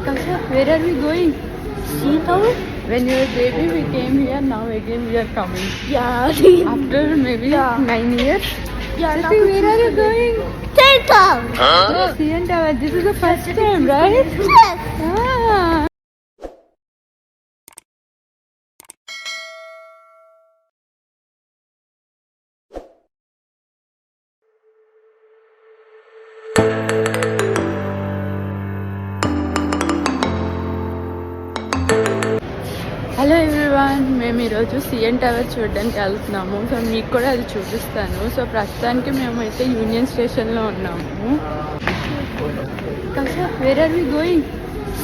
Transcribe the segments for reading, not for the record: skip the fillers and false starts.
Kasha, where are we going? Sea tower? When you were baby, we came here. Now again we are coming. Yeah. After maybe Yeah. 9 years. Yeah. Kasha, where are you going? Sea tower. Oh, CN Tower. This is the first time, right? Yes. Ah. Hello everyone, మేము ఈరోజు CN tower చూడడానికి వెళ్తున్నాము. So మీకు కూడా అది చూపిస్తాను. So ప్రస్తుతానికి మేమైతే యూనియన్ స్టేషన్లో ఉన్నాము. Kasha, where are we going?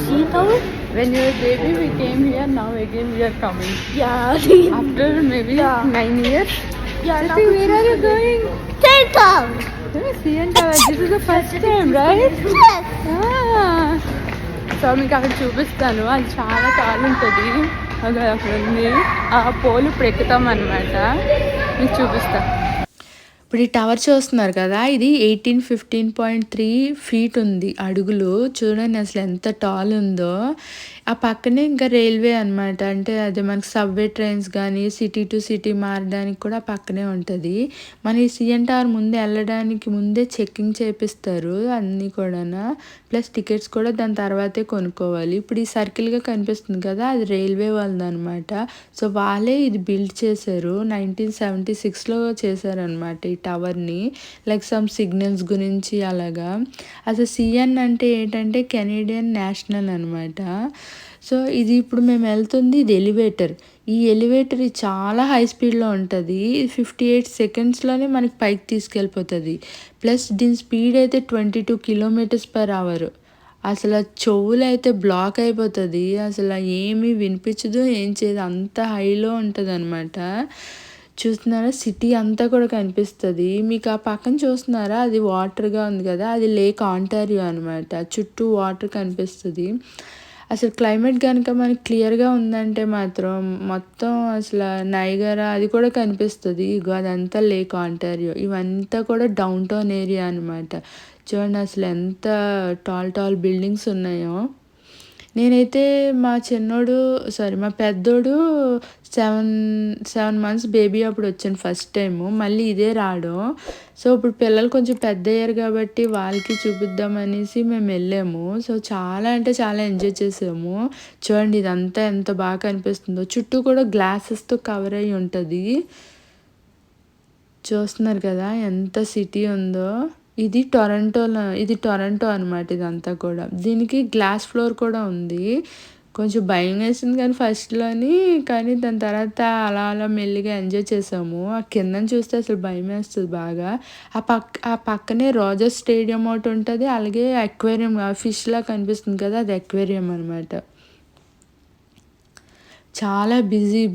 Sea tower? When you were baby, we came here. Now again we are coming. Yeah. After maybe Yeah. 9 years. Yeah. Kasha, where are you going? Sea tower. Oh, CN Tower. This is the first time, right? Yes. Ah. So మీకు అక్కడ చూపిస్తాను. అది చాలా కాలు ఉంటుంది. అది అక్కడ ఉంది. ఆ పోల్ ఇప్పుడు ఎక్కుతాం అనమాట. మీకు చూపిస్తా. ఇప్పుడు ఈ టవర్ చూస్తున్నారు కదా, ఇది 15.3 ఫీట్ ఉంది అడుగులు. చూడండి అసలు ఎంత టాల్ ఉందో. ఆ పక్కనే ఇంకా రైల్వే అనమాట. అంటే అది మనకి సబ్వే ట్రైన్స్ కానీ సిటీ టు సిటీ మారడానికి కూడా పక్కనే ఉంటుంది. మన ఈ సిఎన్ టవర్ ముందే వెళ్ళడానికి ముందే చెక్కింగ్ చేపిస్తారు అన్నీ కూడా. ప్లస్ టికెట్స్ కూడా దాని తర్వాతే కొనుక్కోవాలి. ఇప్పుడు ఈ సర్కిల్గా కనిపిస్తుంది కదా, అది రైల్వే వాళ్ళది అనమాట. సో వాళ్ళే ఇది బిల్డ్ చేశారు. 1976లో చేశారనమాట ఈ టవర్ని. లైక్ సమ్ సిగ్నల్స్ గురించి అలాగా. అసలు సిఎన్ అంటే ఏంటంటే కెనేడియన్ నేషనల్ అనమాట. సో ఇది ఇప్పుడు మేము వెళ్తుంది, ఇది ఎలివేటర్. ఈ ఎలివేటర్ చాలా హై స్పీడ్లో ఉంటుంది. 58 సెకండ్స్లోనే మనకి పైకి తీసుకెళ్ళిపోతుంది. ప్లస్ దీని స్పీడ్ అయితే 22 km/h. అసలు చెవులు అయితే బ్లాక్ అయిపోతుంది. అసలు ఏమీ వినిపించదు, ఏం చేయదు, అంత హైలో ఉంటుంది అనమాట. చూస్తున్నారా, సిటీ అంతా కూడా కనిపిస్తుంది మీకు. ఆ పక్కన చూస్తున్నారా, అది వాటర్గా ఉంది కదా, అది లేక్ ఆంటారియో అనమాట. చుట్టూ వాటర్ కనిపిస్తుంది. అసలు క్లైమేట్ కనుక మనకి క్లియర్గా ఉందంటే మాత్రం మొత్తం అసలు నైగరా అది కూడా కనిపిస్తుంది. ఇగో అదంతా లేక్ ఆంటారియో. ఇవంతా కూడా డౌన్ టౌన్ ఏరియా అనమాట. చూడండి అసలు ఎంత టాల్ బిల్డింగ్స్ ఉన్నాయో. నేనైతే మా పెద్దోడు 7 months బేబీ అప్పుడు వచ్చాను ఫస్ట్ టైము. మళ్ళీ ఇదే రావడం. సో ఇప్పుడు పిల్లలు కొంచెం పెద్ద అయ్యారు కాబట్టి వాళ్ళకి చూపిద్దామనేసి మేము వెళ్ళాము. సో చాలా అంటే చాలా ఎంజాయ్ చేసాము. చూడండి ఇదంతా ఎంత బాగా కనిపిస్తుందో. చుట్టూ కూడా గ్లాసెస్తో కవర్ అయ్యి ఉంటుంది. చూస్తున్నారు కదా ఎంత సిటీ ఉందో. ఇది టొరంటో అనమాట. ఇదంతా కూడా దీనికి గ్లాస్ ఫ్లోర్ కూడా ఉంది. కొంచెం భయం వేసింది కానీ ఫస్ట్లోని, కానీ దాని తర్వాత అలా మెల్లిగా ఎంజాయ్ చేసాము. ఆ కిందని చూస్తే అసలు భయం వేస్తుంది బాగా. ఆ పక్కనే రోజర్స్ స్టేడియం ఒకటి ఉంటుంది. అలాగే అక్వేరియం, ఫిష్లా కనిపిస్తుంది కదా, అది అక్వేరియం అనమాట. చాలా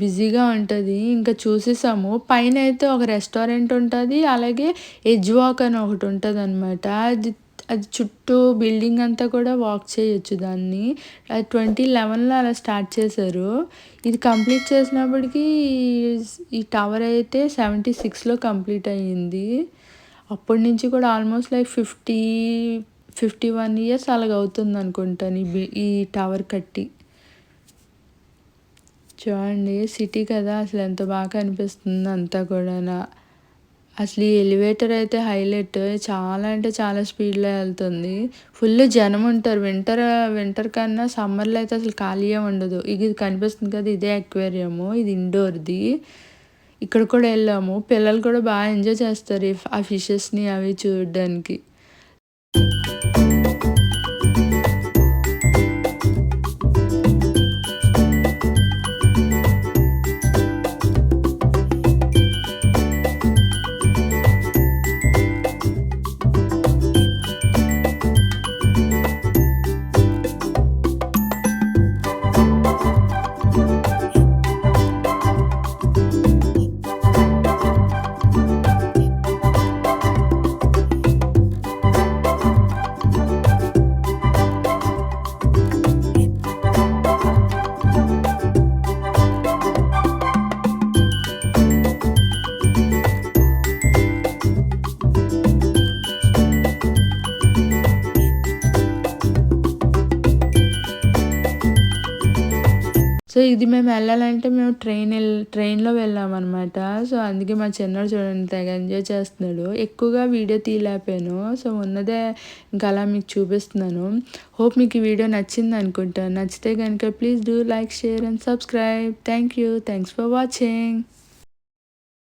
బిజీగా ఉంటుంది. ఇంకా చూసేసాము. పైన అయితే ఒక రెస్టారెంట్ ఉంటుంది. అలాగే ఎడ్జ్ వాక్ అని ఒకటి ఉంటుంది అనమాట. అది చుట్టూ బిల్డింగ్ అంతా కూడా వాక్ చేయొచ్చు దాన్ని. అది 2011లో అలా స్టార్ట్ చేశారు. ఇది కంప్లీట్ చేసినప్పటికీ ఈ టవర్ అయితే 76లో కంప్లీట్ అయ్యింది. అప్పటి నుంచి కూడా ఆల్మోస్ట్ లైక్ 51 years అలాగ అవుతుంది అనుకుంటాను ఈ టవర్ కట్టి. చూడండి సిటీ కదా, అసలు ఎంత బాగా అనిపిస్తుంది అంతా కూడా. అసలు ఈ ఎలివేటర్ అయితే హైలైట్. చాలా అంటే చాలా స్పీడ్లో వెళ్తుంది. ఫుల్ జనం ఉంటారు. వింటర్ కన్నా సమ్మర్లో అయితే అసలు ఖాళీయే ఉండదు. ఇది కనిపిస్తుంది కదా, ఇదే అక్వేరియము. ఇది ఇండోర్ది. ఇక్కడ కూడా వెళ్ళాము. పిల్లలు కూడా బాగా ఎంజాయ్ చేస్తారు ఆ ఫిషెస్ని అవి చూడడానికి. సో ఇది మేము వెళ్ళాలంటే మేము ట్రైన్లో వెళ్ళామన్నమాట. సో అందుకే మా చిన్నోడు చూడండి తెగ ఎంజాయ్ చేస్తున్నాడు. ఎక్కువగా వీడియో తీయలేకపోయాను. సో ఉన్నదే ఇంకా అలా మీకు చూపిస్తున్నాను. హోప్ మీకు ఈ వీడియో నచ్చింది అనుకుంటాను. నచ్చితే కనుక please do like, share and subscribe. Thank you. Thanks for watching.